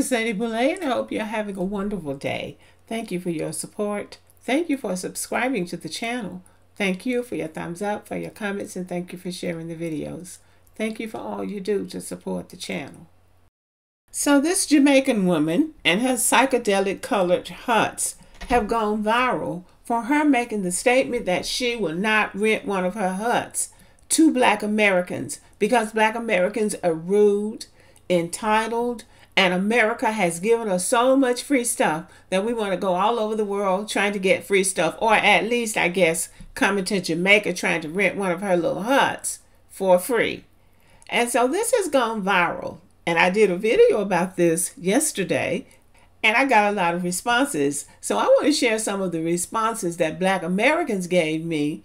is Lady Boulay, and I hope you're having a wonderful day. Thank you for your support. Thank you for subscribing to the channel. Thank you for your thumbs up, for your comments, and thank you for sharing the videos. Thank you for all you do to support the channel. So this Jamaican woman and her psychedelic colored huts have gone viral for her making the statement that she will not rent one of her huts to Black Americans because Black Americans are rude, entitled, and America has given us so much free stuff that we want to go all over the world trying to get free stuff, or at least, I guess, coming to Jamaica trying to rent one of her little huts for free. And so this has gone viral. And I did a video about this yesterday, and I got a lot of responses. So I want to share some of the responses that Black Americans gave me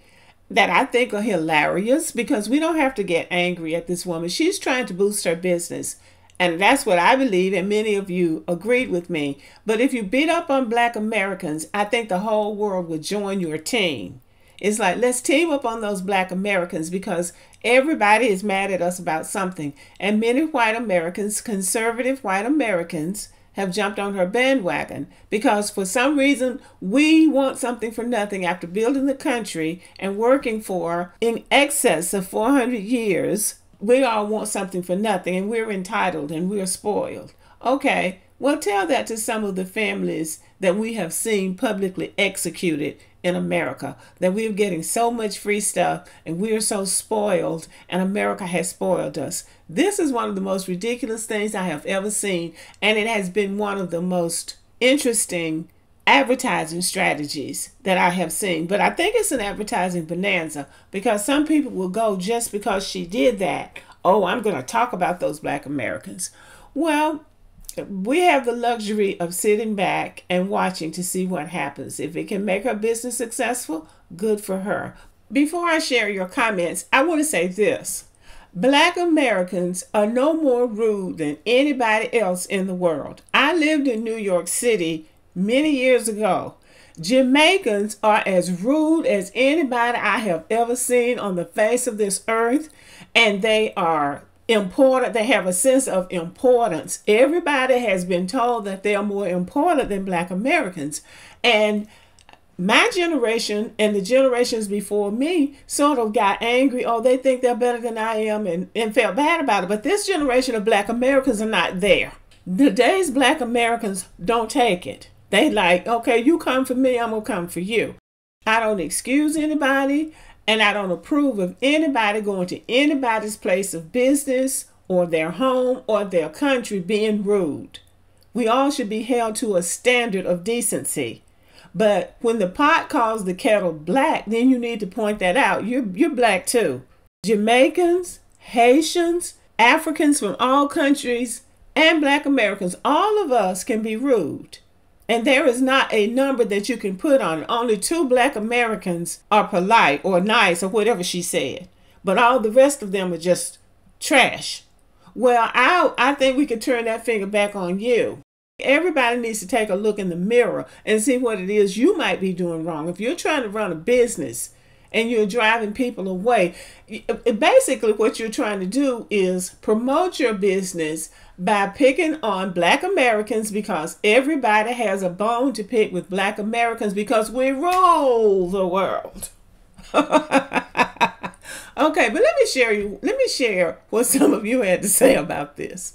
that I think are hilarious, because we don't have to get angry at this woman. She's trying to boost her business. And that's what I believe, and many of you agreed with me. But if you beat up on Black Americans, I think the whole world would join your team. It's like, let's team up on those Black Americans, because everybody is mad at us about something. And many white Americans, conservative white Americans, have jumped on her bandwagon because for some reason we want something for nothing after building the country and working for in excess of 400 years. We all want something for nothing, and we're entitled and we're spoiled. Okay, well, tell that to some of the families that we have seen publicly executed in America, that we're getting so much free stuff and we're so spoiled, and America has spoiled us. This is one of the most ridiculous things I have ever seen, and it has been one of the most interesting advertising strategies that I have seen. But I think it's an advertising bonanza, because some people will go just because she did that. Oh, I'm going to talk about those Black Americans. Well, we have the luxury of sitting back and watching to see what happens. If it can make her business successful, good for her. Before I share your comments, I want to say this. Black Americans are no more rude than anybody else in the world. I lived in New York City many years ago. Jamaicans are as rude as anybody I have ever seen on the face of this earth, and they are important. They have a sense of importance. Everybody has been told that they are more important than Black Americans. And my generation and the generations before me sort of got angry. Oh, they think they're better than I am, and felt bad about it. But this generation of Black Americans are not there. Today's Black Americans don't take it. They like, okay, you come for me, I'm going to come for you. I don't excuse anybody. And I don't approve of anybody going to anybody's place of business or their home or their country being rude. We all should be held to a standard of decency. But when the pot calls the kettle black, then you need to point that out. You're Black too. Jamaicans, Haitians, Africans from all countries, and Black Americans, all of us can be rude. And there is not a number that you can put on it. Only 2 Black Americans are polite or nice or whatever she said. But all the rest of them are just trash. Well, I think we could turn that finger back on you. Everybody needs to take a look in the mirror and see what it is you might be doing wrong. If you're trying to run a business and you're driving people away, basically what you're trying to do is promote your business by picking on Black Americans, because everybody has a bone to pick with Black Americans because we rule the world. Okay, but let me share what some of you had to say about this.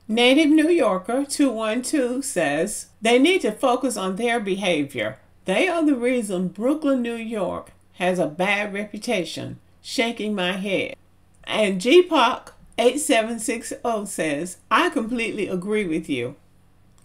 Native New Yorker 212 says they need to focus on their behavior. They are the reason Brooklyn, New York has a bad reputation. Shaking my head. And GPOC 8760 says, I completely agree with you.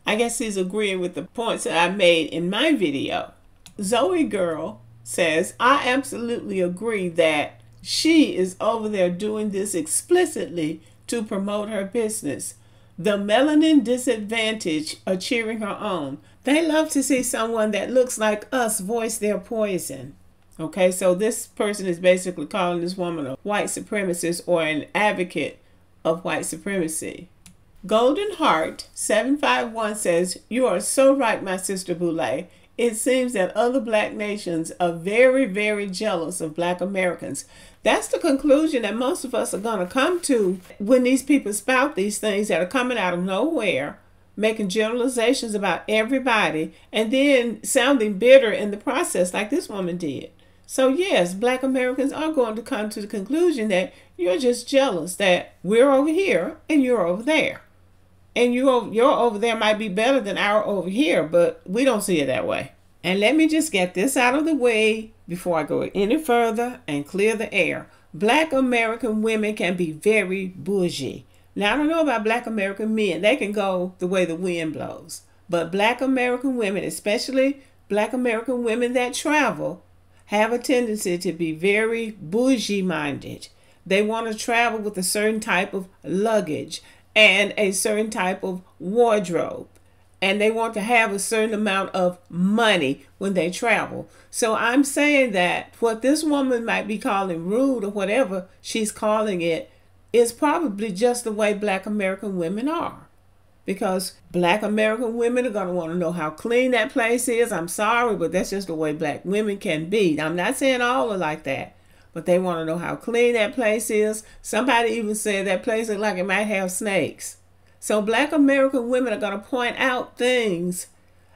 I guess he's agreeing with the points that I made in my video. Zoe Girl says, I absolutely agree that she is over there doing this explicitly to promote her business. The melanin disadvantage are cheering her on. They love to see someone that looks like us voice their poison. Okay, so this person is basically calling this woman a white supremacist or an advocate of white supremacy. Golden Heart 751 says, you are so right, my sister Boulay. It seems that other Black nations are very, very jealous of Black Americans. That's the conclusion that most of us are going to come to when these people spout these things that are coming out of nowhere. making generalizations about everybody and then sounding bitter in the process like this woman did. So yes, Black Americans are going to come to the conclusion that you're just jealous that we're over here and you're over there. And your over there might be better than our over here, but we don't see it that way. And let me just get this out of the way before I go any further and clear the air. Black American women can be very bougie. Now, I don't know about Black American men. They can go the way the wind blows. But Black American women, especially Black American women that travel, have a tendency to be very bougie-minded. They want to travel with a certain type of luggage and a certain type of wardrobe. And they want to have a certain amount of money when they travel. So I'm saying that what this woman might be calling rude or whatever she's calling it is probably just the way Black American women are. Because Black American women are going to want to know how clean that place is. I'm sorry, but that's just the way Black women can be. I'm not saying all are like that, but they want to know how clean that place is. Somebody even said that place looks like it might have snakes. So Black American women are going to point out things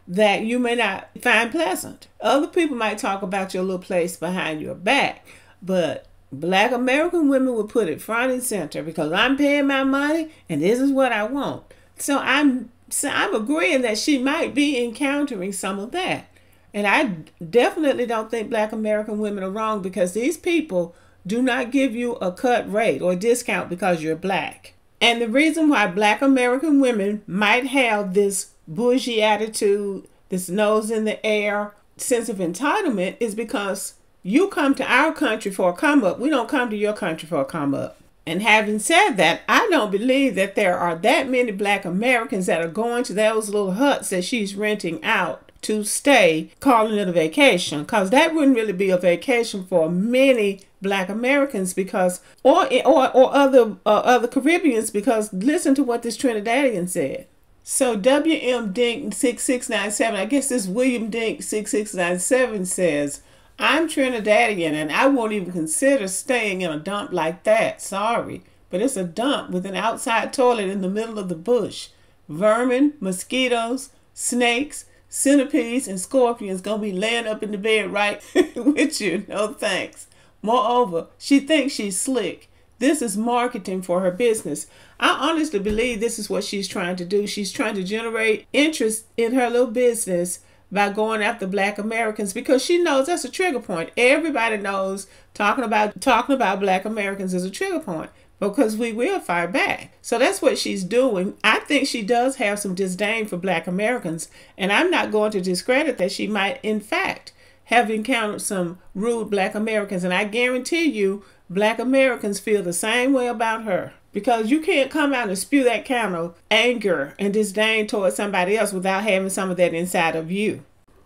that you may not find pleasant. Other people might talk about your little place behind your back, but Black American women will put it front and center because I'm paying my money and this is what I want. So I'm agreeing that she might be encountering some of that. And I definitely don't think Black American women are wrong because these people do not give you a cut rate or discount because you're Black. And the reason why Black American women might have this bougie attitude, this nose in the air sense of entitlement is because you come to our country for a come up. We don't come to your country for a come up. And having said that, I don't believe that there are that many Black Americans that are going to those little huts that she's renting out to stay, calling it a vacation, because that wouldn't really be a vacation for many Black Americans because, or other Caribbeans, because listen to what this Trinidadian said. So WM Dink 6697, I guess this William Dink 6697 says, I'm Trinidadian and I won't even consider staying in a dump like that. Sorry, but it's a dump with an outside toilet in the middle of the bush. Vermin, mosquitoes, snakes, centipedes, and scorpions gonna be laying up in the bed right with you. No thanks. Moreover, she thinks she's slick. This is marketing for her business. I honestly believe this is what she's trying to do. She's trying to generate interest in her little business by going after Black Americans because she knows that's a trigger point. Everybody knows talking about Black Americans is a trigger point because we will fire back. So that's what she's doing. I think she does have some disdain for Black Americans, and I'm not going to discredit that she might, in fact, have encountered some rude Black Americans, and I guarantee you Black Americans feel the same way about her. Because you can't come out and spew that kind of anger and disdain towards somebody else without having some of that inside of you.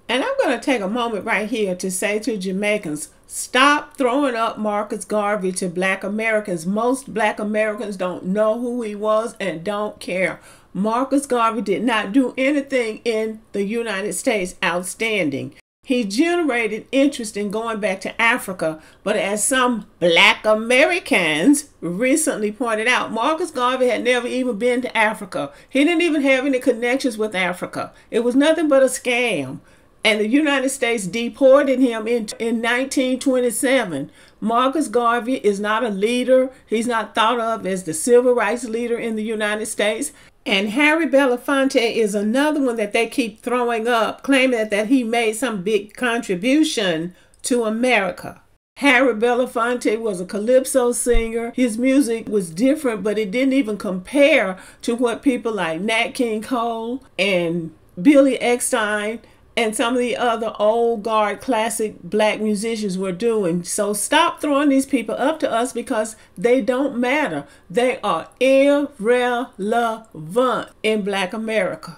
And I'm going to take a moment right here to say to Jamaicans, stop throwing up Marcus Garvey to Black Americans. Most Black Americans don't know who he was and don't care. Marcus Garvey did not do anything in the United States outstanding. He generated interest in going back to Africa, but as some Black Americans recently pointed out, Marcus Garvey had never even been to Africa. He didn't even have any connections with Africa. It was nothing but a scam. And the United States deported him in 1927. Marcus Garvey is not a leader. He's not thought of as the civil rights leader in the United States. And Harry Belafonte is another one that they keep throwing up, claiming that he made some big contribution to America. Harry Belafonte was a calypso singer. His music was different, but it didn't even compare to what people like Nat King Cole and Billy Eckstine and some of the other old guard classic Black musicians were doing. So stop throwing these people up to us because they don't matter. They are irrelevant in Black America.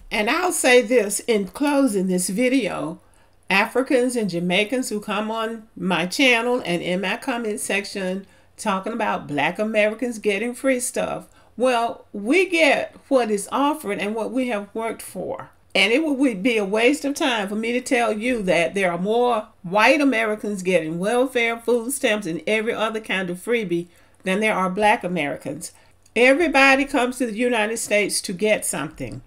And I'll say this in closing this video. Africans and Jamaicans who come on my channel and in my comment section talking about Black Americans getting free stuff. Well, we get what is offered and what we have worked for. And it would be a waste of time for me to tell you that there are more white Americans getting welfare, food stamps, and every other kind of freebie than there are Black Americans. Everybody comes to the United States to get something.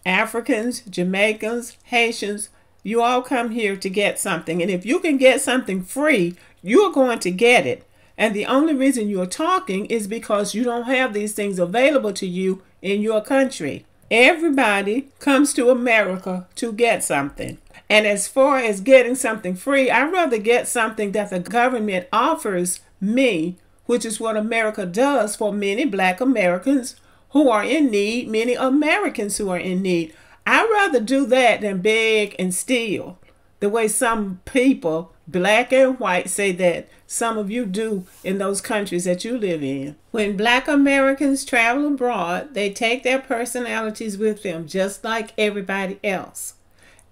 Africans, Jamaicans, Haitians, you all come here to get something. And if you can get something free, you're going to get it. And the only reason you're talking is because you don't have these things available to you in your country. Everybody comes to America to get something. And as far as getting something free, I'd rather get something that the government offers me, which is what America does for many Black Americans who are in need, many Americans who are in need. I'd rather do that than beg and steal, the way some people, Black and white, say that some of you do in those countries that you live in. When Black Americans travel abroad, they take their personalities with them, just like everybody else.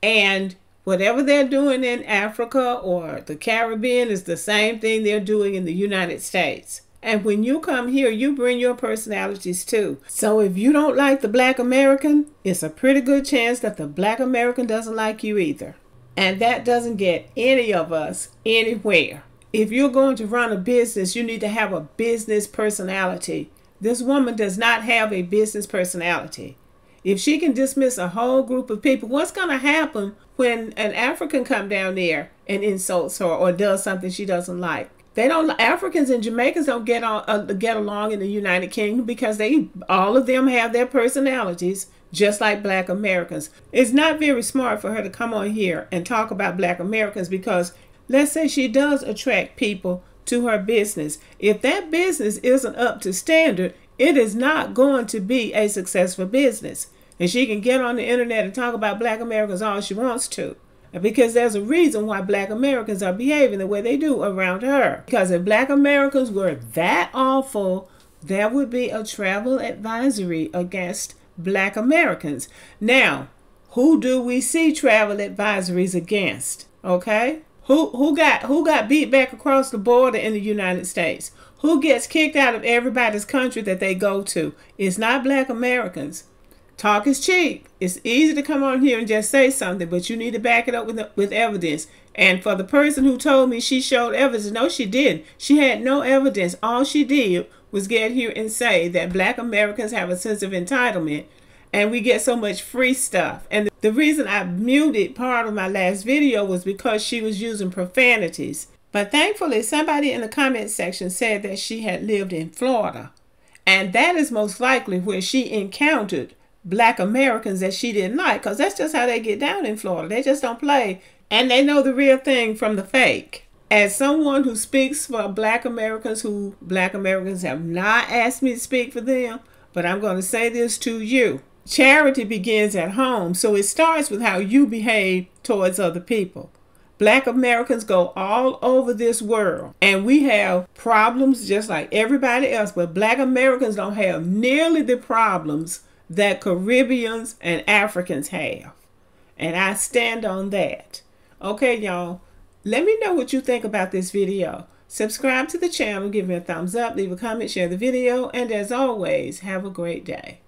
And whatever they're doing in Africa or the Caribbean is the same thing they're doing in the United States. And when you come here, you bring your personalities too. So if you don't like the Black American, it's a pretty good chance that the Black American doesn't like you either. And that doesn't get any of us anywhere. If you're going to run a business, you need to have a business personality. This woman does not have a business personality. If she can dismiss a whole group of people, what's going to happen when an African comes down there and insults her or does something she doesn't like? Africans and Jamaicans don't get along in the United Kingdom because all of them have their personalities just like Black Americans. It's not very smart for her to come on here and talk about Black Americans because let's say she does attract people to her business. If that business isn't up to standard, it is not going to be a successful business. And she can get on the internet and talk about Black Americans all she wants to. Because there's a reason why Black Americans are behaving the way they do around her. Because if Black Americans were that awful, there would be a travel advisory against Black Americans. Now, who do we see travel advisories against? Okay? Who got beat back across the border in the United States? Who gets kicked out of everybody's country that they go to? It's not Black Americans. Talk is cheap. It's easy to come on here and just say something, but you need to back it up with evidence. And for the person who told me she showed evidence, no, she didn't. She had no evidence. All she did was get here and say that Black Americans have a sense of entitlement and we get so much free stuff. And the reason I muted part of my last video was because she was using profanities. But thankfully, somebody in the comment section said that she had lived in Florida. And that is most likely where she encountered Black Americans that she didn't like, because that's just how they get down in Florida. They just don't play, and they know the real thing from the fake. As someone who speaks for Black Americans who Black Americans have not asked me to speak for them, but I'm going to say this to you. Charity begins at home, so it starts with how you behave towards other people. Black Americans go all over this world, and we have problems just like everybody else, but Black Americans don't have nearly the problems that Caribbeans and Africans have. And I stand on that. Okay, y'all. Let me know what you think about this video. Subscribe to the channel, give me a thumbs up, leave a comment, share the video, and as always, have a great day.